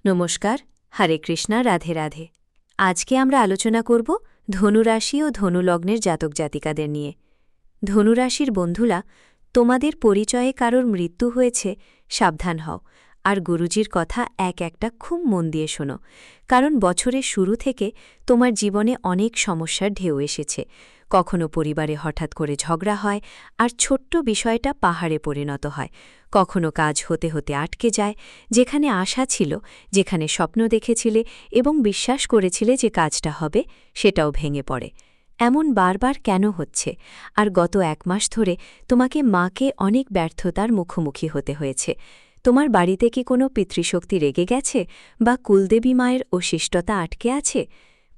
নমস্কার, হরে কৃষ্ণা, রাধে রাধে। আজকে আমরা আলোচনা করব ধনুরাশি ও ধনুলগ্নের জাতক জাতিকাদের নিয়ে। ধনুরাশির বন্ধুরা, তোমাদের পরিচয়ে কারোর মৃত্যু হয়েছে, সাবধান হও। আর গুরুজির কথা এক একটা খুব মন দিয়ে শোনো, কারণ বছরের শুরু থেকে তোমার জীবনে অনেক সমস্যার ঢেউ এসেছে। কখনো পরিবারে হঠাৎ করে ঝগড়া হয়, আর ছোট্ট বিষয়টা পাহাড়ে পরিণত হয়। কখনো কাজ হতে হতে আটকে যায়, যেখানে আশা ছিল, যেখানে স্বপ্ন দেখেছিলে এবং বিশ্বাস করেছিলে যে কাজটা হবে, সেটাও ভেঙে পড়ে। এমন বারবার কেন হচ্ছে? আর গত 1 মাস ধরে তোমাকে মাকে অনেক ব্যর্থতার মুখোমুখি হতে হয়েছে। তোমার বাড়িতে কি কোনো পিতৃশক্তি রেগে গেছে, বা কুলদেবী মায়ের অশিষ্টতা আটকে আছে?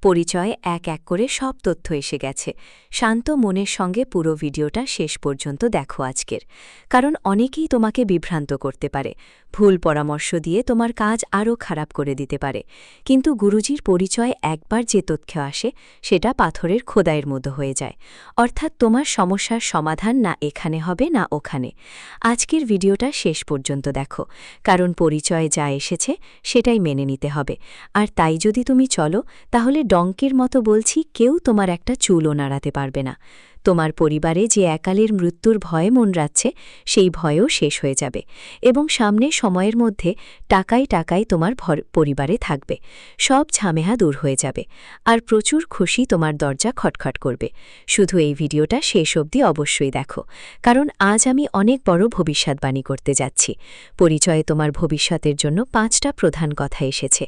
পরিচয়ে এক এক করে সব তথ্য এসে গেছে। শান্ত মনের সঙ্গে পুরো ভিডিওটা শেষ পর্যন্ত দেখো আজকের, কারণ অনেকেই তোমাকে বিভ্রান্ত করতে পারে, ভুল পরামর্শ দিয়ে তোমার কাজ আরও খারাপ করে দিতে পারে। কিন্তু গুরুজির পরিচয়ে একবার যে তথ্য আসে, সেটা পাথরের খোদাইয়ের মতো হয়ে যায়। অর্থাৎ তোমার সমস্যার সমাধান না এখানে হবে না ওখানে। আজকের ভিডিওটা শেষ পর্যন্ত দেখো, কারণ পরিচয়ে যা এসেছে সেটাই মেনে নিতে হবে। আর তাই যদি তুমি চলো, তাহলে ডঙ্কির মতো বলছি, কেউ তোমার একটা চুলও নাড়াতে পারবে না। তোমার পরিবারে যে একালের মৃত্যুর ভয়ে মন রাখছে, সেই ভয়ও শেষ হয়ে যাবে, এবং সামনের সময়ের মধ্যে টাকায় টাকায় তোমার পরিবারে থাকবে। সব ঝামেলা দূর হয়ে যাবে, আর প্রচুর খুশি তোমার দরজা খটখট করবে। শুধু এই ভিডিওটা শেষ অবধি অবশ্যই দেখো, কারণ আজ আমি অনেক বড় ভবিষ্যৎবাণী করতে যাচ্ছি। পরিচয়ে তোমার ভবিষ্যতের জন্য 5টা প্রধান কথা এসেছে,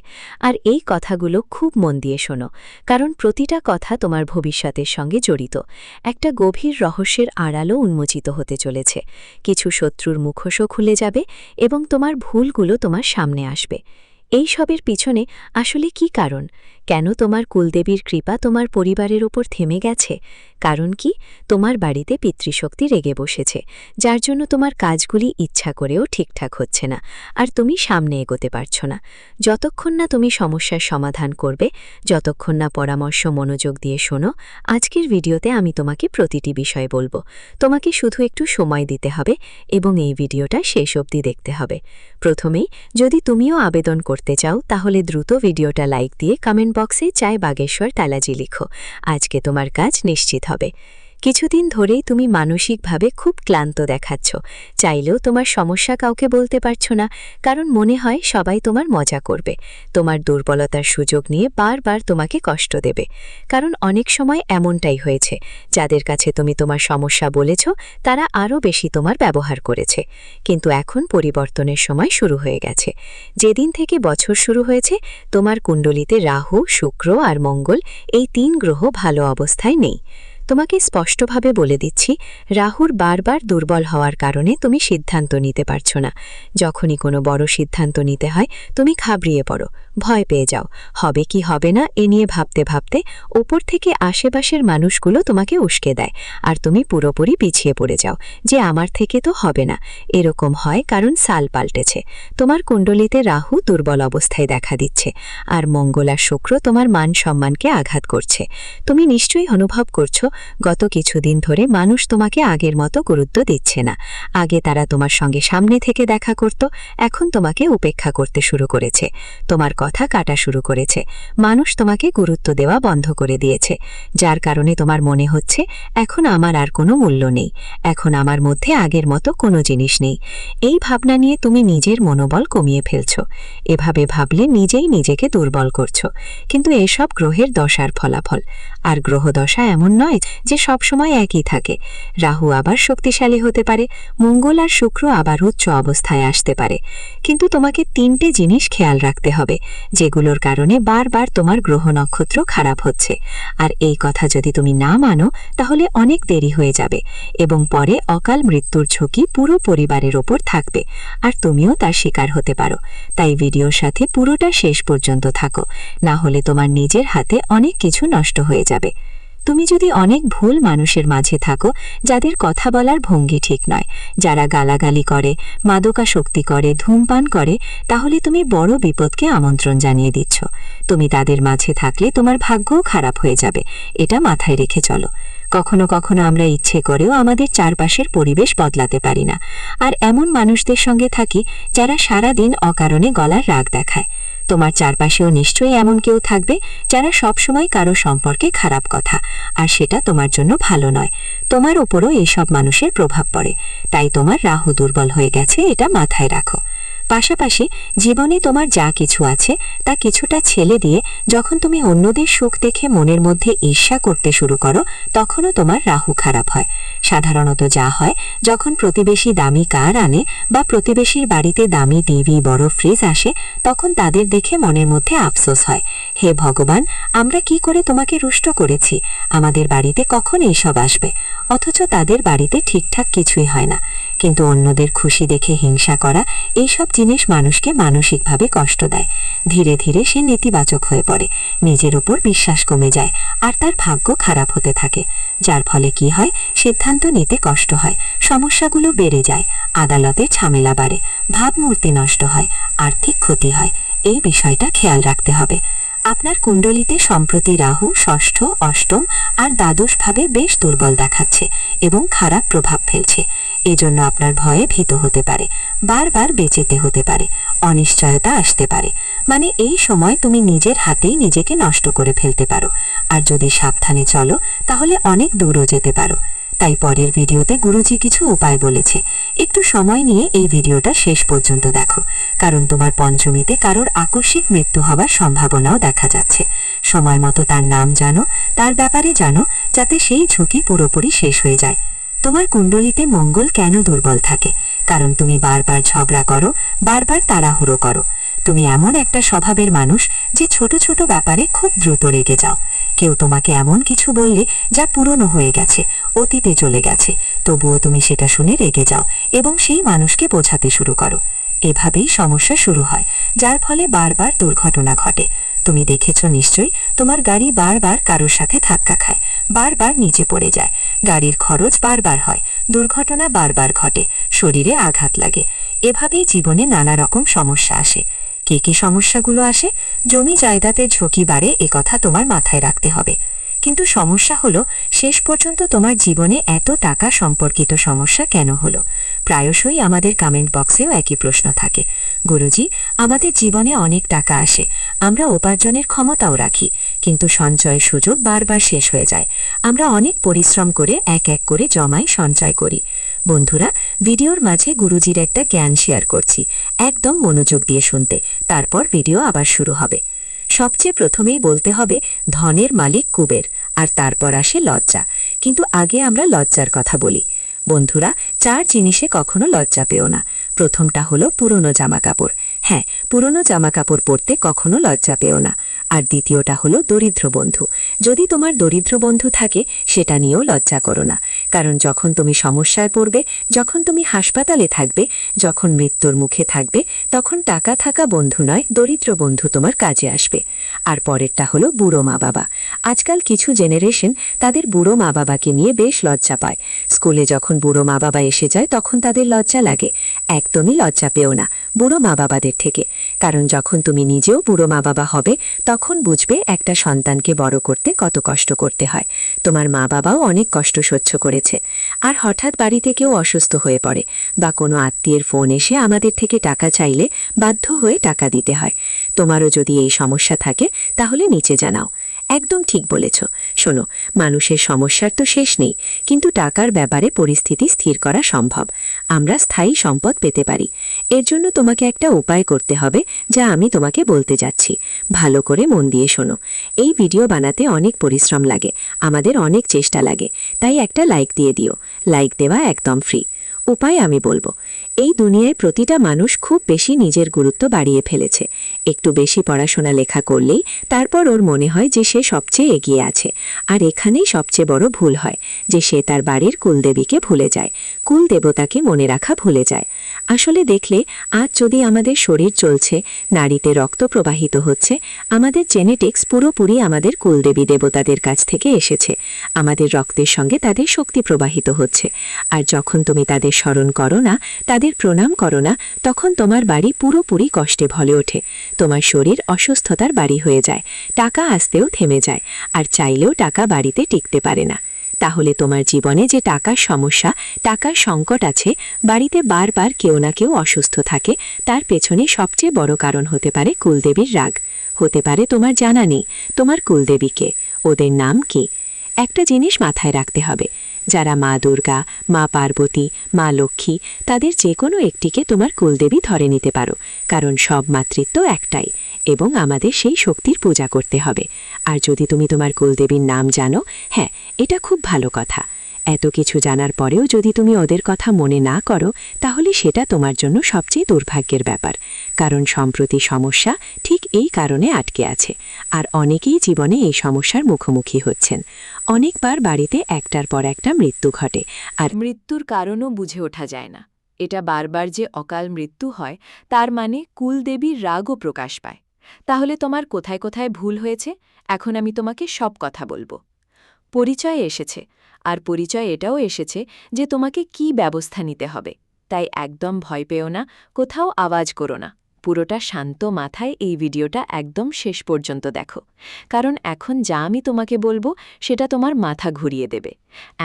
আর এই কথাগুলো খুব মন দিয়ে শোনো, কারণ প্রতিটা কথা তোমার ভবিষ্যতের সঙ্গে জড়িত। একটা গভীর রহস্যের আড়ালও উন্মোচিত হতে চলেছে। কিছু শত্রুর মুখোশও খুলে যাবে, এবং তোমার ভুলগুলো তোমার সামনে আসবে। এই সবের পিছনে আসলে কি কারণ? কেন তোমার কুলদেবীর কৃপা তোমার পরিবারের ওপর থেমে গেছে? কারণ কি? তোমার বাড়িতে পিতৃশক্তি রেগে বসেছে, যার জন্য তোমার কাজগুলি ইচ্ছা করেও ঠিকঠাক হচ্ছে না, আর তুমি সামনে এগোতে পারছো না। যতক্ষণ না তুমি সমস্যার সমাধান করবে, যতক্ষণ না পরামর্শ মনোযোগ দিয়ে শোনো, আজকের ভিডিওতে আমি তোমাকে প্রতিটি বিষয় বলবো। তোমাকে শুধু একটু সময় দিতে হবে, এবং এই ভিডিওটা শেষ অবধি দেখতে হবে। প্রথমেই, যদি তুমিও আবেদন করতে চাও, তাহলে দ্রুত ভিডিওটা লাইক দিয়ে কমেন্ট বক্সে জয় বাগেশ্বর তালাজি লিখো। আজকে তোমার কাজ নিশ্চিত হবে। কিছুদিন ধরেই তুমি মানসিকভাবে খুব ক্লান্ত দেখাচ্ছ, চাইলেও তোমার সমস্যা কাউকে বলতে পারছো না, কারণ মনে হয় সবাই তোমার মজা করবে, তোমার দুর্বলতার সুযোগ নিয়ে বারবার তোমাকে কষ্ট দেবে। কারণ অনেক সময় এমনটাই হয়েছে, যাদের কাছে তুমি তোমার সমস্যা বলেছ, তারা আরও বেশি তোমার ব্যবহার করেছে। কিন্তু এখন পরিবর্তনের সময় শুরু হয়ে গেছে। যেদিন থেকে বছর শুরু হয়েছে, তোমার কুণ্ডলিতে রাহু, শুক্র আর মঙ্গল, এই 3 গ্রহ ভালো অবস্থায় নেই। তোমাকে স্পষ্টভাবে বলে দিচ্ছি, রাহুর বারবার দুর্বল হওয়ার কারণে তুমি সিদ্ধান্ত নিতে পারছো না। যখনই কোনো বড় সিদ্ধান্ত নিতে হয়, তুমি ঘাবড়িয়ে পড়ো, ভয় পেয়ে যাও। হবে কি হবে না এ নিয়ে ভাবতে ভাবতে ওপর থেকে আশেপাশের মানুষগুলো তোমাকে উস্কে দেয়, আর তুমি পুরোপুরি পিছিয়ে পড়ে যাও যে আমার থেকে তো হবে না। এরকম হয় কারণ সাল পাল্টেছে। তোমার কুণ্ডলিতে রাহু দুর্বল অবস্থায় দেখা দিচ্ছে, আর মঙ্গল আর শুক্র তোমার মান সম্মানকে আঘাত করছে। তুমি নিশ্চয়ই অনুভব করছো, গত কিছুদিন ধরে মানুষ তোমাকে আগের মতো গুরুত্ব দিচ্ছে না। আগে তারা তোমার সঙ্গে সামনে থেকে দেখা করত, এখন তোমাকে উপেক্ষা করতে শুরু করেছে, তোমার কথা কাটা শুরু করেছে। মানুষ তোমাকে গুরুত্ব দেওয়া বন্ধ করে দিয়েছে, যার কারণে তোমার মনে হচ্ছে এখন আমার আর কোনো মূল্য নেই, এখন আমার মধ্যে আগের মতো কোনো জিনিস নেই। এই ভাবনা নিয়ে তুমি নিজের মনোবল কমিয়ে ফেলছো। এভাবে ভাবলে নিজেই নিজেকে দুর্বল করছো। কিন্তু এসব গ্রহের দশার ফলাফল। আর গ্রহদশা এমন নয় যে সবসময় একই থাকে। রাহু আবার শক্তিশালী হতে পারে, মঙ্গল আর শুক্র আবার উচ্চ অবস্থায় আসতে পারে। কিন্তু তোমাকে 3টে জিনিস খেয়াল রাখতে হবে, যেগুলোর কারণে বারবার তোমার গ্রহ নক্ষত্র খারাপ হচ্ছে। আর এই কথা যদি তুমি না মানো, তাহলে অনেক দেরি হয়ে যাবে, এবং পরে অকাল মৃত্যুর ঝুঁকি পুরো পরিবারের ওপর থাকবে, আর তুমিও তার শিকার হতে পারো। তাই ভিডিওর সাথে পুরোটা শেষ পর্যন্ত থাকো, না হলে তোমার নিজের হাতে অনেক কিছু নষ্ট হয়ে যাবে। তুমি যদি অনেক ভুল মানুষের মাঝে থাকো, যাদের কথা বলার ভঙ্গি ঠিক নয়, যারা গালাগালি করে, মাদকাসক্তি করে, ধূমপান করে, তাহলে তুমি বড় বিপদকে আমন্ত্রণ জানিয়ে দিচ্ছ। তুমি তাদের মাঝে থাকলে তোমার ভাগ্যও খারাপ হয়ে যাবে, এটা মাথায় রেখে চলো। কখনো কখনো আমরা ইচ্ছে করেও আমাদের চারপাশের পরিবেশ বদলাতে পারি না, আর এমন মানুষদের সঙ্গে থাকি যারা সারা দিন অকারণে গলার রাগ দেখায়। তোমার চারপাশেও নিশ্চয়ই এমন কেউ থাকবে যারা সবসময় কারো সম্পর্কে খারাপ কথা, আর সেটা তোমার জন্য ভালো নয়। তোমার ওপরও এইসব মানুষের প্রভাব পড়ে, তাই তোমার রাহু দুর্বল হয়ে গেছে, এটা মাথায় রাখো। পাশাপাশি জীবনে তোমার যা কিছু আছে তা কিছুটা ছেলে দিয়ে যখন তুমি অন্যদের সুখ দেখে মনের মধ্যে ঈর্ষা করতে শুরু করো, তখনও তোমার রাহু খারাপ হয়। সাধারণত যা হয়, যখন প্রতিবেশী দামি কার আনে বা প্রতিবেশীর বাড়িতে দামি টিভি, বড় ফ্রিজ আসে, তখন তাদের দেখে মনের মধ্যে আফসোস হয়, হে ভগবান, আমরা কি করে তোমাকে রুষ্ট করেছি, আমাদের বাড়িতে কখন এইসব আসবে। অথচ তাদের বাড়িতে ঠিকঠাক কিছুই হয় না। কিন্তু অন্যদের খুশি দেখে হিংসা করা, এইসব জিনিস মানুষকে মানসিকভাবে কষ্ট দেয়। ধীরে ধীরে সে নেতিবাচক হয়ে পড়ে, নিজের উপর বিশ্বাস কমে যায়, আর তার ভাগ্য খারাপ হতে থাকে। যার ফলে কি হয়, সিদ্ধান্ত নিতে কষ্ট হয়, সমস্যাগুলো বেড়ে যায়, আদালতে ঝামেলা বাড়ে, ভাবমূর্তি নষ্ট হয়, আর্থিক ক্ষতি হয়। এই বিষয়টা খেয়াল রাখতে হবে। আপনার কুণ্ডলিতে সম্প্রতি রাহু ষষ্ঠ, অষ্টম আর দ্বাদশ ভাবে বেশ দুর্বল দেখাচ্ছে এবং খারাপ প্রভাব ফেলছে। এজন্য আপনার ভয়ে ভীত হতে পারে, বারবার বেঁচেতে হতে পারে, অনিশ্চয়তা আসতে পারে। মানে এই সময় তুমি নিজের হাতেই নিজেকে নষ্ট করে ফেলতে পারো, আর যদি সাবধানে চলো তাহলে অনেক দূরও যেতে পারো। তাই পরের ভিডিওতে গুরুজি কিছু উপায় বলেছে, একটু সময় নিয়ে এই ভিডিওটা শেষ পর্যন্ত দেখো, কারণ তোমার পঞ্চমীতে কারোর আকস্মিক মৃত্যু হবার সম্ভাবনাও দেখা যাচ্ছে। সময় মতো তার নাম জানো, তার ব্যাপারে জানো, যাতে সেই ঝুঁকি পুরোপুরি শেষ হয়ে যায়। তোমার কুণ্ডলিতে মঙ্গল কেন দুর্বল থাকে? কারণ তুমি বারবার ঝগড়া করো, বারবার তাড়াহুড়ো করো। তুমি এমন একটা স্বভাবের মানুষ যে ছোট ছোট ব্যাপারে খুব দ্রুত রেগে যাও। কেউ তোমাকে এমন কিছু বললে যা পুরনো হয়ে গেছে, অতীতে চলে গেছে, তবুও তুমি সেটা শুনে রেগে যাও এবং সেই মানুষকে বোঝাতে শুরু করো। এভাবেই সমস্যা শুরু হয়, যার ফলে বারবার দুর্ঘটনা ঘটে। তুমি দেখেছ নিশ্চয়ই, তোমার গাড়ি বারবার কারোর সাথে ধাক্কা খায়, বারবার নিচে পড়ে যায়, গাড়ির খরচ বারবার হয়, দুর্ঘটনা বারবার ঘটে, শরীরে আঘাত লাগে। এভাবেই জীবনে নানা রকম সমস্যা আসে। কি কি সমস্যাগুলো আসে? জমি জায়দাতের ঝুঁকি বাড়ে, একথা তোমার মাথায় রাখতে হবে। কিন্তু সমস্যা হলো, শেষ পর্যন্ত তোমার জীবনে এত টাকা সম্পর্কিত সমস্যা কেন হলো? প্রায়শই আমাদের কমেন্ট বক্সেও একই প্রশ্ন থাকে, গুরুজি, আমাদের জীবনে অনেক টাকা আসে, আমরা উপার্জনের ক্ষমতাও রাখি, কিন্তু সঞ্চয়ের সুযোগ বারবার শেষ হয়ে যায়। আমরা অনেক পরিশ্রম করে এক এক করে জমাই, সঞ্চয় করি। বন্ধুরা, ভিডিওর মাঝে গুরুজির একটা জ্ঞান শেয়ার করছি, একদম মনোযোগ দিয়ে শুনতে, তারপর ভিডিও আবার শুরু হবে। সবচেয়ে প্রথমেই বলতে হবে ধনের মালিক কুবের, আর তারপর আসে লজ্জা। কিন্তু আগে আমরা লজ্জার কথা বলি। বন্ধুরা, 4 জিনিসে কখনো লজ্জা পেও না। প্রথমটা হলো পুরনো জামা কাপড়। হ্যাঁ, পুরনো জামা কাপড় পরতে কখনো লজ্জা পেও না। আর দ্বিতীয়টা হলো দরিদ্র বন্ধু। যদি তোমার দরিদ্র বন্ধু থাকে, সেটা নিয়েও লজ্জা করো না। কারণ যখন তুমি সমস্যায় পড়বে, যখন তুমি হাসপাতালে থাকবে, যখন মৃত্যুর মুখে থাকবে, তখন টাকা থাকা বন্ধু নয়, দরিদ্র বন্ধু তোমার কাজে আসবে। আর পরেরটা হলো বুড়ো মা বাবা। আজকাল কিছু জেনারেশন তাদের বুড়ো মা বাবাকে নিয়ে বেশ লজ্জা পায়। স্কুলে যখন বুড়ো মা বাবা এসে যায়, তখন তাদের লজ্জা লাগে। একদমই লজ্জা পেও না বুড়ো মা বাবাদের থেকে। কারণ যখন তুমি নিজেও বুড়ো মা বাবা হবে, তখন বুঝবে একটা সন্তানকে বড় করতে কত কষ্ট করতে হয়। তোমার মা বাবাও অনেক কষ্ট সহ্য করেছে। আর হঠাৎ বাড়িতে কেউ অসুস্থ হয়ে পড়ে, বা কোনো আত্মীয়ের ফোন এসে আমাদের থেকে টাকা চাইলে বাধ্য হয়ে টাকা দিতে হয়। তোমারও যদি এই সমস্যা থাকে, তাহলে নিচে জানাও। একদম ঠিক বলেছ। শোনো, মানুষের সমস্যার তো শেষ নেই, কিন্তু টাকার ব্যাপারে পরিস্থিতি স্থির করা সম্ভব। আমরা স্থায়ী সম্পদ পেতে পারি। এর জন্য তোমাকে একটা উপায় করতে হবে, যা আমি তোমাকে বলতে যাচ্ছি। ভালো করে মন দিয়ে শোনো। এই ভিডিও বানাতে অনেক পরিশ্রম লাগে, আমাদের অনেক চেষ্টা লাগে, তাই একটা লাইক দিয়ে দিও। লাইক দেওয়া একদম ফ্রি। উপায় আমি বলবো। এই দুনিয়ায় প্রতিটা মানুষ খুব বেশি নিজের গুরুত্ব বাড়িয়ে ফেলেছে। একটু বেশি পড়াশোনা লেখা করলেই তারপর ওর মনে হয় যে সে সবচেয়ে এগিয়ে আছে। আর এখানেই সবচেয়ে বড় ভুল হয়, যে সে তার বাড়ির কুলদেবীকে ভুলে যায়, কুল দেবতাকে মনে রাখা ভুলে যায়। আসলে দেখলে, আজ যদি আমাদের শরীর চলছে, নাড়িতে রক্ত প্রবাহিত হচ্ছে, আমাদের জেনেটিক্স পুরোপুরি আমাদের কুলদেবী দেবতাদের কাছ থেকে এসেছে। আমাদের রক্তের সঙ্গে তাদের শক্তি প্রবাহিত হচ্ছে। আর যখন তুমি তাদের স্মরণ করো না, তাদের প্রণাম করো না, তখন তোমার বাড়ি পুরোপুরি কষ্টে ভরে ওঠে। তোমার শরীর অসুস্থতার বাড়ি হয়ে যায়, টাকা আসতেও থেমে যায়, আর চাইলেও টাকা বাড়িতে টিকতে পারে না। তাহলে তোমার জীবনে যে টাকার সমস্যা, টাকার সংকট আছে, বাড়িতে বারবার কেউ না কেউ অসুস্থ থাকে, তার পেছনে সবচেয়ে বড় কারণ হতে পারে কুলদেবীর রাগ। হতে পারে তোমার জানা নেই তোমার কুলদেবীকে, ওদের নাম কি। একটা জিনিস মাথায় রাখতে হবে, যারা মা দুর্গা, মা পার্বতী, মা লক্ষ্মী, তাদের যে কোনো একটিকে তোমার কুলদেবী ধরে নিতে পারো, কারণ সব মাতৃত্ব একটাই এবং আমাদের সেই শক্তির পূজা করতে হবে। আর যদি তুমি তোমার কুলদেবীর নাম জানো, হ্যাঁ, এটা খুব ভালো কথা। এত কিছু জানার পরেও যদি তুমি ওদের কথা মনে না করো, তাহলে সেটা তোমার জন্য সবচেয়ে দুর্ভাগ্যের ব্যাপার, কারণ সম্প্রতি সমস্যা ঠিক এই কারণে আটকে আছে। আর অনেকেই জীবনে এই সমস্যার মুখোমুখি হচ্ছেন। অনেকবার বাড়িতে একটার পর একটা মৃত্যু ঘটে, আর মৃত্যুর কারণও বুঝে ওঠা যায় না। এটা বারবার যে অকাল মৃত্যু হয়, তার মানে কুলদেবীর রাগও প্রকাশ পায়। তাহলে তোমার কোথায় কোথায় ভুল হয়েছে, এখন আমি তোমাকে সব কথা বলবো। পরিচয় এসেছে, আর পরিচয় এটাও এসেছে যে তোমাকে কি ব্যবস্থা নিতে হবে। তাই একদম ভয় পেও না, কোথাও আওয়াজ করো না। পুরোটা শান্ত মাথায় এই ভিডিওটা একদম শেষ পর্যন্ত দেখো, কারণ এখন যা আমি তোমাকে বলবো সেটা তোমার মাথা ঘুরিয়ে দেবে।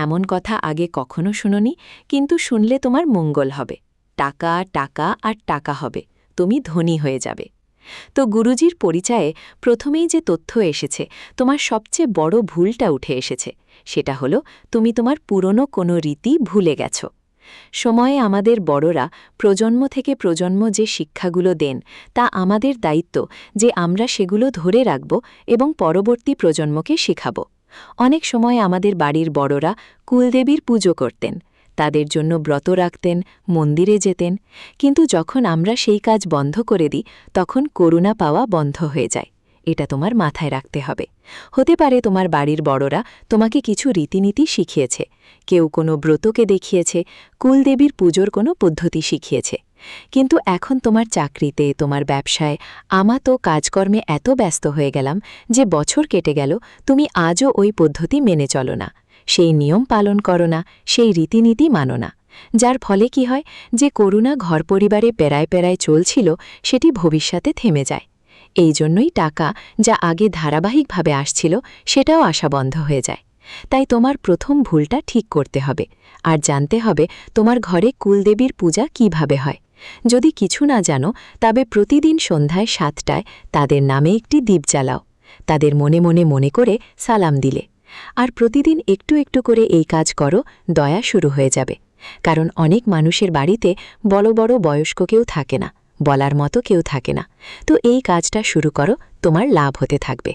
এমন কথা আগে কখনো শুনোনি, কিন্তু শুনলে তোমার মঙ্গল হবে। টাকা, টাকা আর টাকা হবে, তুমি ধনী হয়ে যাবে। তো গুরুজির পরিচয়ে প্রথমেই যে তথ্য এসেছে, তোমার সবচেয়ে বড় ভুলটা উঠে এসেছে। সেটা হলো তুমি তোমার পুরনো কোনো রীতি ভুলে গেছ। সময়ে আমাদের বড়রা প্রজন্ম থেকে প্রজন্ম যে শিক্ষাগুলো দেন, তা আমাদের দায়িত্ব যে আমরা সেগুলো ধরে রাখব এবং পরবর্তী প্রজন্মকে শেখাব। অনেক সময় আমাদের বাড়ির বড়রা কুলদেবীর পুজো করতেন, তাদের জন্য ব্রত রাখতেন, মন্দিরে যেতেন, কিন্তু যখন আমরা সেই কাজ বন্ধ করে দিই, তখন করুণা পাওয়া বন্ধ হয়ে যায়। এটা তোমার মাথায় রাখতে হবে। হতে পারে তোমার বাড়ির বড়রা তোমাকে কিছু রীতিনীতি শিখিয়েছে, কেউ কোনো ব্রতকে দেখিয়েছে, কুলদেবীর পুজোর কোনো পদ্ধতি শিখিয়েছে, কিন্তু এখন তোমার চাকরিতে, তোমার ব্যবসায়, আমা তো কাজকর্মে এত ব্যস্ত হয়ে গেলাম যে বছর কেটে গেল, তুমি আজও ওই পদ্ধতি মেনে চলো না, সেই নিয়ম পালন করো না, সেই রীতিনীতি মানো না। যার ফলে কি হয়, যে করুণা ঘর পরিবারে পেরায় পেরায় চলছিল, সেটি ভবিষ্যতে থেমে যায়। এই জন্যই টাকা, যা আগে ধারাবাহিকভাবে আসছিল, সেটাও আসা বন্ধ হয়ে যায়। তাই তোমার প্রথম ভুলটা ঠিক করতে হবে, আর জানতে হবে তোমার ঘরে কুলদেবীর পূজা কিভাবে হয়। যদি কিছু না জানো, তবে প্রতিদিন সন্ধ্যায় 7টায় তাদের নামে একটি দীপ জ্বালাও, তাদের মনে মনে মনে করে সালাম দিলে। আর প্রতিদিন একটু একটু করে এই কাজ করো, দয়া শুরু হয়ে যাবে। কারণ অনেক মানুষের বাড়িতে বড় বড় বয়স্ক কেউ থাকে না, বলার মতো কেউ থাকে না। তো এই কাজটা শুরু করো, তোমার লাভ হতে থাকবে।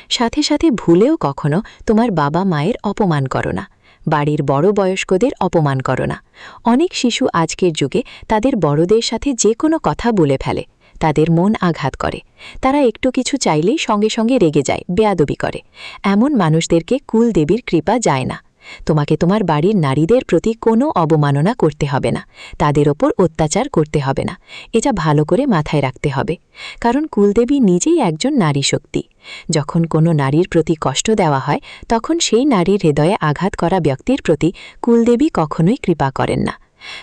সাথে সাথে ভুলেও কখনো তোমার বাবা মায়ের অপমান করো না, বাড়ির বড় বয়স্কদের অপমান করো না। অনেক শিশু আজকের যুগে তাদের বড়দের সাথে যে কোনো কথা বলে ফেলে, তাদের মন আঘাত করে, তারা একটু কিছু চাইলেই সঙ্গে সঙ্গে রেগে যায়, বেয়াদবি করে। এমন মানুষদেরকে কুলদেবীর কৃপা যায় না। তোমাকে তোমার বাড়ির নারীদের প্রতি কোনো অবমাননা করতে হবে না, তাদের ওপর অত্যাচার করতে হবে না। এটা ভালো করে মাথায় রাখতে হবে, কারণ কুলদেবী নিজেই একজন নারী শক্তি। যখন কোনো নারীর প্রতি কষ্ট দেওয়া হয়, তখন সেই নারীর হৃদয়ে আঘাত করা ব্যক্তির প্রতি কুলদেবী কখনোই কৃপা করেন না।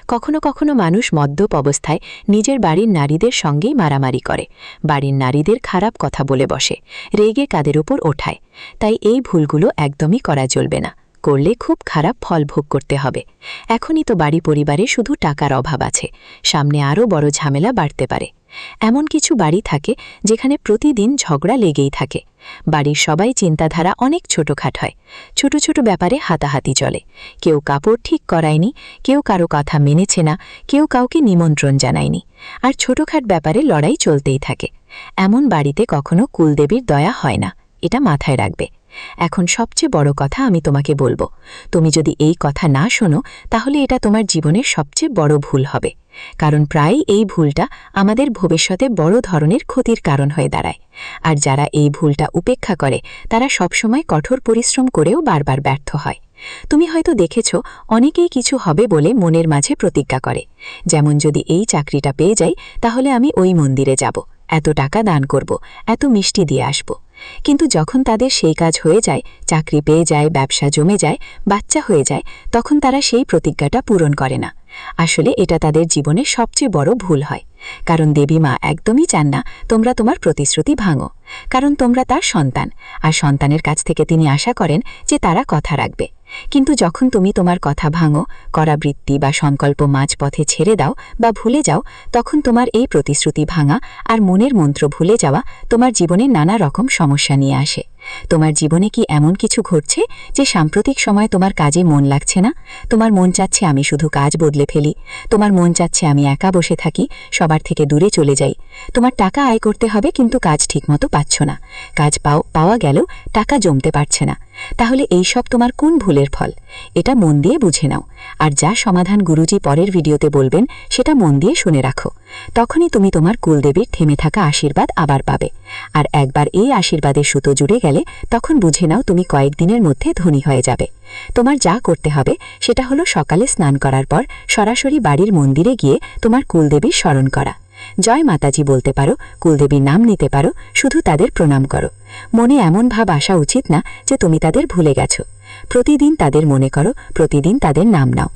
কখনো কখনো মানুষ মদ্যপ অবস্থায় নিজের বাড়ির নারীদের সঙ্গেই মারামারি করে, বাড়ির নারীদের খারাপ কথা বলে বসে, রেগে কাদের ওপর ওঠায়। তাই এই ভুলগুলো একদমই করা চলবে না, করলে খুব খারাপ ফল ভোগ করতে হবে। এখনই তো বাড়ি পরিবারে শুধু টাকার অভাব আছে, সামনে আরও বড় ঝামেলা বাড়তে পারে। এমন কিছু বাড়ি থাকে যেখানে প্রতিদিন ঝগড়া লেগেই থাকে। বাড়ির সবাই চিন্তাধারা অনেক ছোটখাট হয়, ছোট ছোট ব্যাপারে হাতাহাতি চলে। কেউ কাপড় ঠিক করায়নি, কেউ কারো কথা মেনেছে না, কেউ কাউকে নিমন্ত্রণ জানায়নি, আর ছোটখাট ব্যাপারে লড়াই চলতেই থাকে। এমন বাড়িতে কখনো কুলদেবীর দয়া হয় না, এটা মাথায় রাখবে। এখন সবচেয়ে বড় কথা আমি তোমাকে বলবো, তুমি যদি এই কথা না শোনো, তাহলে এটা তোমার জীবনের সবচেয়ে বড় ভুল হবে। কারণ প্রায়ই এই ভুলটা আমাদের ভবিষ্যতে বড় ধরনের ক্ষতির কারণ হয়ে দাঁড়ায়। আর যারা এই ভুলটা উপেক্ষা করে, তারা সবসময় কঠোর পরিশ্রম করেও বারবার ব্যর্থ হয়। তুমি হয়তো দেখেছ, অনেকেই কিছু হবে বলে মনের মাঝে প্রতিজ্ঞা করে, যেমন যদি এই চাকরিটা পেয়ে যাই, তাহলে আমি ওই মন্দিরে যাব, এত টাকা দান করব, এত মিষ্টি দিয়ে আসব। কিন্তু যখন তাদের সেই কাজ হয়ে যায়, চাকরি পেয়ে যায়, ব্যবসা জমে যায়, বাচ্চা হয়ে যায়, তখন তারা সেই প্রতিজ্ঞাটা পূরণ করে না। আসলে এটা তাদের জীবনের সবচেয়ে বড় ভুল হয়, কারণ দেবী মা একদমই চান না তোমরা তোমার প্রতিশ্রুতি ভাঙো, কারণ তোমরা তার সন্তান, আর সন্তানের কাছ থেকে তিনি আশা করেন যে তারা কথা রাখবে। কিন্তু যখন তুমি তোমার কথা ভাঙো, করা বৃত্তি বা সংকল্প মাঝপথে ছেড়ে দাও বা ভুলে যাও, তখন তোমার এই প্রতিশ্রুতি ভাঙা আর মনের মন্ত্র ভুলে যাওয়া তোমার জীবনে নানা রকম সমস্যা নিয়ে আসে। তোমার জীবনে কি এমন কিছু ঘটছে যে সাম্প্রতিক সময় তোমার কাজে মন লাগছে না? তোমার মন চাচ্ছে আমি শুধু কাজ বদলে ফেলি, তোমার মন চাচ্ছে আমি একা বসে থাকি, সবার থেকে দূরে চলে যাই। তোমার টাকা আয় করতে হবে কিন্তু কাজ ঠিকমতো পাচ্ছ না, কাজ পাওয়া গেলেও টাকা জমতে পারছে না। তাহলে এই সব তোমার কোন ভুলের ফল? এটা মন দিয়ে বুঝে নাও, আর যা সমাধান গুরুজি পরের ভিডিওতে বলবেন সেটা মন দিয়ে শুনে রাখো। তখনই তুমি তোমার কুলদেবীর থেমে থাকা আশীর্বাদ আবার পাবে। আর একবার এই আশীর্বাদের সুতো জুড়ে গেলে তখন বুঝে নাও তুমি কয়েকদিনের মধ্যে ধনী হয়ে যাবে। তোমার যা করতে হবে সেটা হলো সকালে স্নান করার পর সরাসরি বাড়ির মন্দিরে গিয়ে তোমার কুলদেবীর স্মরণ করা। জয় মাতাজি বলতে পারো, কুলদেবীর নাম নিতে পারো, শুধু তাদের প্রণাম করো। মনে এমন ভাব আসা উচিত না যে তুমি তাদের ভুলে গেছো। প্রতিদিন তাদের মনে করো, প্রতিদিন তাদের নাম নাও।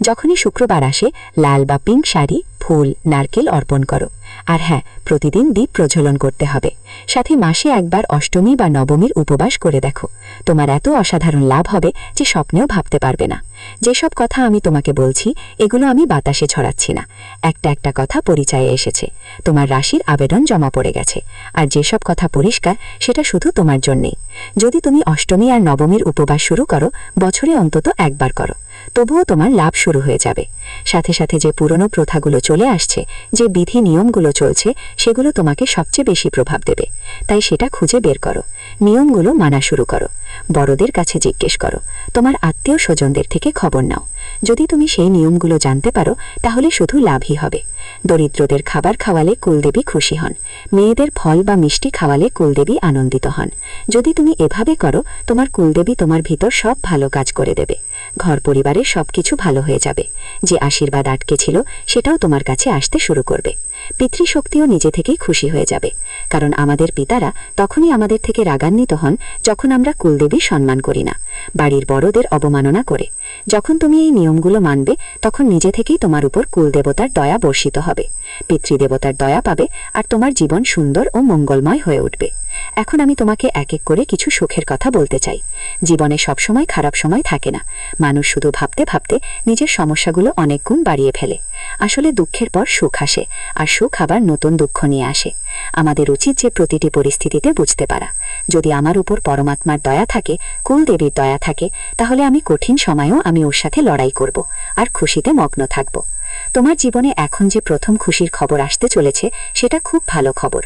যখনই শুক্রবার আসে লাল বা পিঙ্ক শাড়ি, ফুল, নারকেল অর্পণ করো। আর হ্যাঁ, প্রতিদিন দীপ প্রজ্বলন করতে হবে। সাথে মাসে একবার অষ্টমী বা নবমীর উপবাস করে দেখো। তোমার এত অসাধারণ লাভ হবে যে স্বপ্নেও ভাবতে পারবে না। যেসব কথা আমি তোমাকে বলছি এগুলো আমি বাতাসে ছড়াচ্ছি না, একটা একটা কথা পরিচয়ে এসেছে। তোমার রাশির আবেদন জমা পড়ে গেছে। আর যেসব কথা পরিষ্কার সেটা শুধু তোমার জন্যেই। যদি তুমি অষ্টমী আর নবমীর উপবাস শুরু করো, বছরে অন্তত একবার করো, তবুও তোমার লাভ শুরু হয়ে যাবে। সাথে সাথে যে পুরনো প্রথাগুলো চলে আসছে, যে বিধি নিয়মগুলো চলছে, সেগুলো তোমাকে সবচেয়ে বেশি প্রভাব দেবে। তাই সেটা খুঁজে বের করো, নিয়মগুলো মানা শুরু করো। বড়দের কাছে জিজ্ঞেস করো, তোমার আত্মীয় স্বজনদের থেকে খবর নাও। যদি তুমি সেই নিয়মগুলো জানতে পারো তাহলে শুধু লাভই হবে। দরিদ্রদের খাবার খাওয়ালে কুলদেবী খুশি হন, মেয়েদের ফল বা মিষ্টি খাওয়ালে কুলদেবী আনন্দিত হন। যদি তুমি এভাবে করো, তোমার কুলদেবী তোমার ভিতর সব ভালো কাজ করে দেবে। ঘর পরিবারের সবকিছু ভালো হয়ে যাবে। যে আশীর্বাদ আটকে ছিল সেটাও তোমার কাছে আসতে শুরু করবে। পিতৃশক্তিও নিজে থেকেই খুশি হয়ে যাবে, কারণ আমাদের পিতারা তখনই আমাদের থেকে রাগান্বিত হন যখন আমরা কুলদেবীর সম্মান করি না, বাড়ির বড়দের অবমাননা করে। যখন তুমি এই নিয়মগুলো মানবে তখন নিজে থেকেই তোমার উপর কুলদেবতার দয়া বর্ষিত হবে, পিতৃদেবতার দয়া পাবে, আর তোমার জীবন সুন্দর ও মঙ্গলময় হয়ে উঠবে। এখন আমি তোমাকে এক এক করে কিছু সুখের কথা বলতে চাই। জীবনে সবসময় খারাপ সময় থাকে না। মানুষ শুধু ভাবতে ভাবতে নিজের সমস্যাগুলো অনেক গুণ বাড়িয়ে ফেলে। আসলে দুঃখের পর সুখ আসে, আর সুখ আবার নতুন দুঃখ নিয়ে আসে। আমাদের উচিত যে প্রতিটি পরিস্থিতিতে বুঝতে পারা, যদি আমার উপর পরমাত্মার দয়া থাকে, কুলদেবীর দয়া থাকে, তাহলে আমি কঠিন সময়েও আমি ওর সাথে লড়াই করব আর খুশিতে মগ্ন থাকব। তোমার জীবনে এখন যে প্রথম খুশির খবর আসতে চলেছে সেটা খুব ভালো খবর।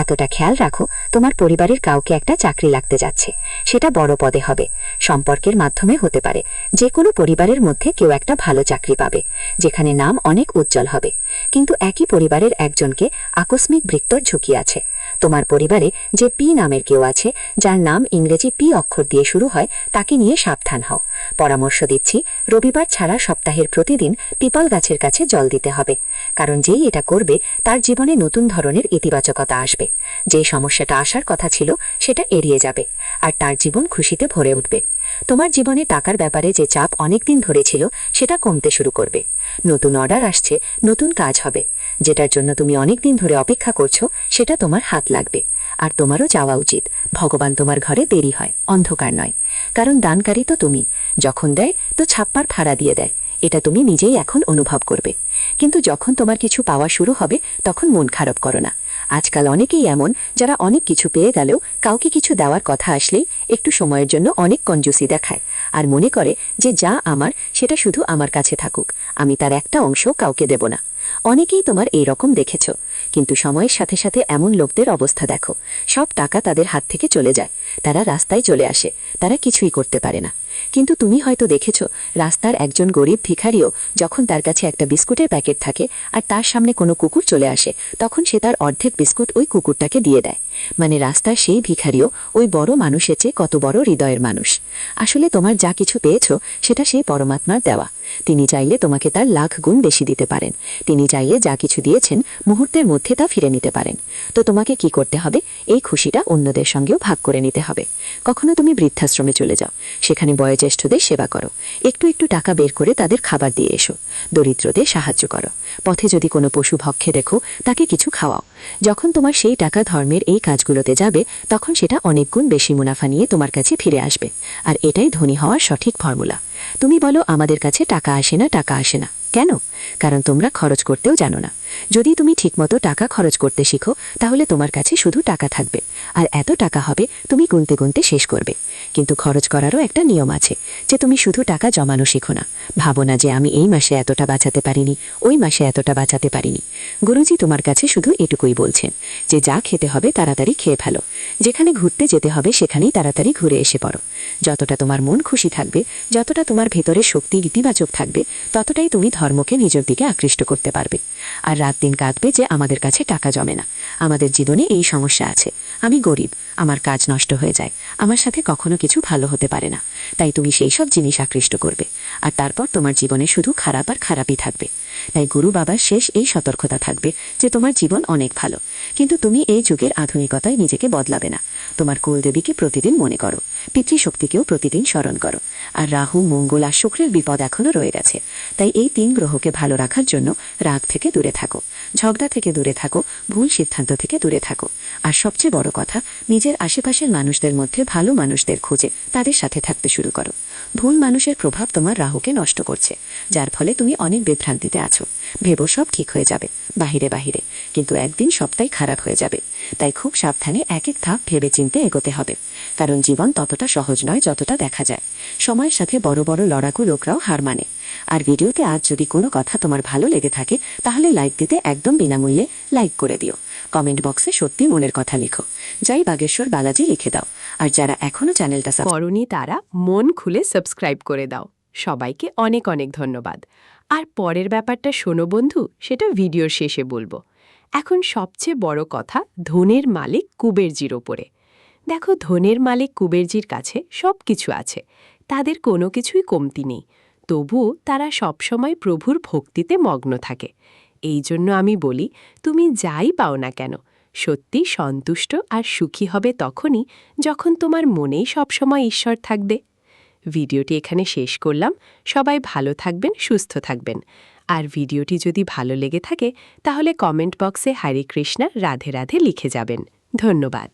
এতটা খেয়াল রাখো, তোমার পরিবারের কাউকে একটা চাকরি লাগতে যাচ্ছে। সেটা বড় পদে হবে, সম্পর্কের মাধ্যমে হতে পারে। যে কোনো পরিবারের মধ্যে কেউ একটা ভালো চাকরি পাবে, যেখানে নাম অনেক উজ্জ্বল হবে। কিন্তু একই পরিবারের একজনকে আকস্মিক মৃত্যুর ঝুঁকি আছে। তোমার পরিবারে যে পি নামের কেউ আছে, যার নাম ইংরেজি পি অক্ষর দিয়ে শুরু হয়, তাকে নিয়ে সাবধান হও। পরামর্শ দিচ্ছি, রবিবার ছাড়া সপ্তাহের প্রতিদিন পিপল গাছের কাছে জল দিতে হবে, কারণ যেই এটা করবে তার জীবনে নতুন ধরনের ইতিবাচকতা আসবে। যে সমস্যাটা আসার কথা ছিল সেটা এড়িয়ে যাবে, আর তার জীবন খুশিতে ভরে উঠবে। তোমার জীবনে টাকার ব্যাপারে যে চাপ অনেকদিন ধরে ছিল সেটা কমতে শুরু করবে। নতুন অর্ডার আসছে, নতুন কাজ হবে। যেটার জন্য তুমি অনেকদিন ধরে অপেক্ষা করছো সেটা তোমার হাত লাগবে। আর তোমারও যাওয়া উচিত। ভগবান তোমার ঘরে দেরি হয়, অন্ধকার নয়। কারণ দানকারী তো তুমি, যখন দেয় তো ছাপ্পার ভাড়া দিয়ে দেয়। এটা তুমি নিজেই এখন অনুভব করবে। কিন্তু যখন তোমার কিছু পাওয়া শুরু হবে তখন মন খারাপ করো না। আজকাল অনেকেই এমন যারা অনেক কিছু পেয়ে গেলেও কাউকে কিছু দেওয়ার কথা আসলেই একটু সময়ের জন্য অনেক কঞ্জুসি দেখায়, আর মনে করে যে যা আমার সেটা শুধু আমার কাছে থাকুক, আমি তার একটা অংশ কাউকে দেব না। অনেকেই তোমার এই রকম দেখেছ, কিন্তু সময়ের সাথে সাথে এমন লোকদের অবস্থা দেখো, সব টাকা তাদের হাত থেকে চলে যায়, তারা রাস্তায় চলে আসে, তারা কিছুই করতে পারে না। কিন্তু তুমি হয়তো দেখেছ, রাস্তার একজন গরিব ভিখারিও যখন তার কাছে একটা বিস্কুটের প্যাকেট থাকে আর তার সামনে কোনো কুকুর চলে আসে, তখন সে তার অর্ধেক বিস্কুট ওই কুকুরটাকে দিয়ে দেয়। মানে রাস্তার সেই ভিখারিও ওই বড় মানুষের চেয়ে কত বড় হৃদয়ের মানুষ। আসলে তোমার যা কিছু পেয়েছ সেটা সেই পরমাত্মার দেওয়া। তিনি চাইলে তোমাকে তার লাখ গুণ বেশি দিতে পারেন। তিনি চাইলে যা কিছু দিয়েছেন মুহূর্তের মধ্যে তা ফিরে নিতে পারেন। তো তোমাকে কি করতে হবে? এই খুশিটা অন্যদের সঙ্গেও ভাগ করে নিতে হবে। কখনো তুমি বৃদ্ধাশ্রমে চলে যাও, সেখানে বয়োজ্যেষ্ঠদের সেবা করো, একটু একটু টাকা বের করে তাদের খাবার দিয়ে এসো, দরিদ্রদের সাহায্য করো। পথে যদি কোনো পশু ভক্ষে দেখো তাকে কিছু খাওয়াও। যখন তোমার সেই টাকা ধর্মের এই কাজগুলোতে যাবে তখন সেটা অনেক গুণ বেশি মুনাফা নিয়ে তোমার কাছে ফিরে আসবে। আর এটাই ধনী হওয়ার সঠিক ফর্মুলা। তুমি বলো আমাদের কাছে টাকা আসে না, কেন? কারণ তোমরা খরচ করতেও জানো না। যদি তুমি ঠিকমতো টাকা খরচ করতে শিখো তাহলে তোমার কাছে শুধু টাকা থাকবে, আর এত টাকা হবে তুমি গুনতে গুনতে শেষ করবে। কিন্তু খরচ করারও একটা নিয়ম আছে, যে তুমি শুধু টাকা জমানো শিখো না। ভাবো না যে আমি এই মাসে এতটা বাঁচাতে পারিনি, ওই মাসে এতটা বাঁচাতে পারিনি। গুরুজি তোমার কাছে শুধু এটুকুই বলছেন যে যা খেতে হবে তাড়াতাড়ি খেয়ে ফেলো, যেখানে ঘুরতে যেতে হবে সেখানেই তাড়াতাড়ি ঘুরে এসে পড়ো। যতটা তোমার মন খুশি থাকবে, যতটা তোমার ভেতরে শক্তি ইতিবাচক থাকবে, ততটাই তুমি ধর্মকে নিজের দিকে আকৃষ্ট করতে পারবে। আর রাত দিন কাঁদবে যে আমাদের কাছে টাকা জমে না, আমাদের জীবনে এই সমস্যা আছে, আমি গরিব, আমার কাজ নষ্ট হয়ে যায়, আমার সাথে কখনো কিছু ভালো হতে পারে না। তাই তুমি সেই সব জিনিস আকৃষ্ট করবে, আর তারপর তোমার জীবনে শুধু খারাপ আর খারাপই থাকবে। তাই গুরু বাবার শেষ এই সতর্কতা থাকবে যে তোমার জীবন অনেক ভালো, কিন্তু তুমি এই যুগের আধুনিকতায় নিজেকে বদলাবে না। তোমার কুলদেবীকে প্রতিদিন মনে করো, পিতৃশক্তিকেও প্রতিদিন স্মরণ করো। আর রাহু, মঙ্গল আর শুক্রের বিপদ এখনও রয়ে গেছে। তাই এই 3 গ্রহকে ভালো রাখার জন্য রাগ থেকে দূরে থাকো, ঝগড়া থেকে দূরে থাকো, ভুল সিদ্ধান্ত থেকে দূরে থাকো। আর সবচেয়ে বড় কথা, নিজের আশেপাশের মানুষদের মধ্যে ভালো মানুষদের খুঁজে তাদের সাথে থাকতে শুরু করো। ভুল মানুষের প্রভাব তোমার রাহুকে নষ্ট করছে, যার ফলে তুমি অনেক বিভ্রান্তিতে আছো। ভেবো সব ঠিক হয়ে যাবে বাহিরে বাহিরে, কিন্তু একদিন সবটাই খারাপ হয়ে যাবে। তাই খুব সাবধানে এক এক ধাপ ভেবে চিন্তে এগোতে হবে, কারণ জীবন ততটা সহজ নয় যতটা দেখা যায়। সময়ের সাথে বড় বড় লড়াকু লোকরাও হার মানে। আর ভিডিওতে আজ যদি কোনো কথা তোমার ভালো লেগে থাকে তাহলে লাইক দিতে একদম বিনামূল্যে লাইক করে দিও। কমেন্ট বক্সে সত্যি মনের কথা লিখো, জয় বাগেশ্বর বালাজি লিখে দাও। আর যারা এখনো চ্যানেলটা করনি তারা মন খুলে সাবস্ক্রাইব করে দাও। সবাইকে অনেক অনেক ধন্যবাদ। আর পরের ব্যাপারটা শোনো বন্ধু, সেটা ভিডিওর শেষে বলবো। এখন সবচেয়ে বড় কথা ধনের মালিক কুবেরজির ওপরে। দেখো, ধনের মালিক কুবেরজির কাছে সব কিছু আছে, তাদের কোনো কিছুই কমতি নেই। তবুও তারা সবসময় প্রভুর ভক্তিতে মগ্ন থাকে। এই জন্য আমি বলি, তুমি যাই পাও না কেন, সত্যি সন্তুষ্ট আর সুখী হবে তখনই যখন তোমার মনেই সবসময় ঈশ্বর থাকবে। ভিডিওটি এখানে শেষ করলাম। সবাই ভালো থাকবেন, সুস্থ থাকবেন। আর ভিডিওটি যদি ভালো লেগে থাকে তাহলে কমেন্ট বক্সে হরে কৃষ্ণা রাধে রাধে লিখে যাবেন। ধন্যবাদ।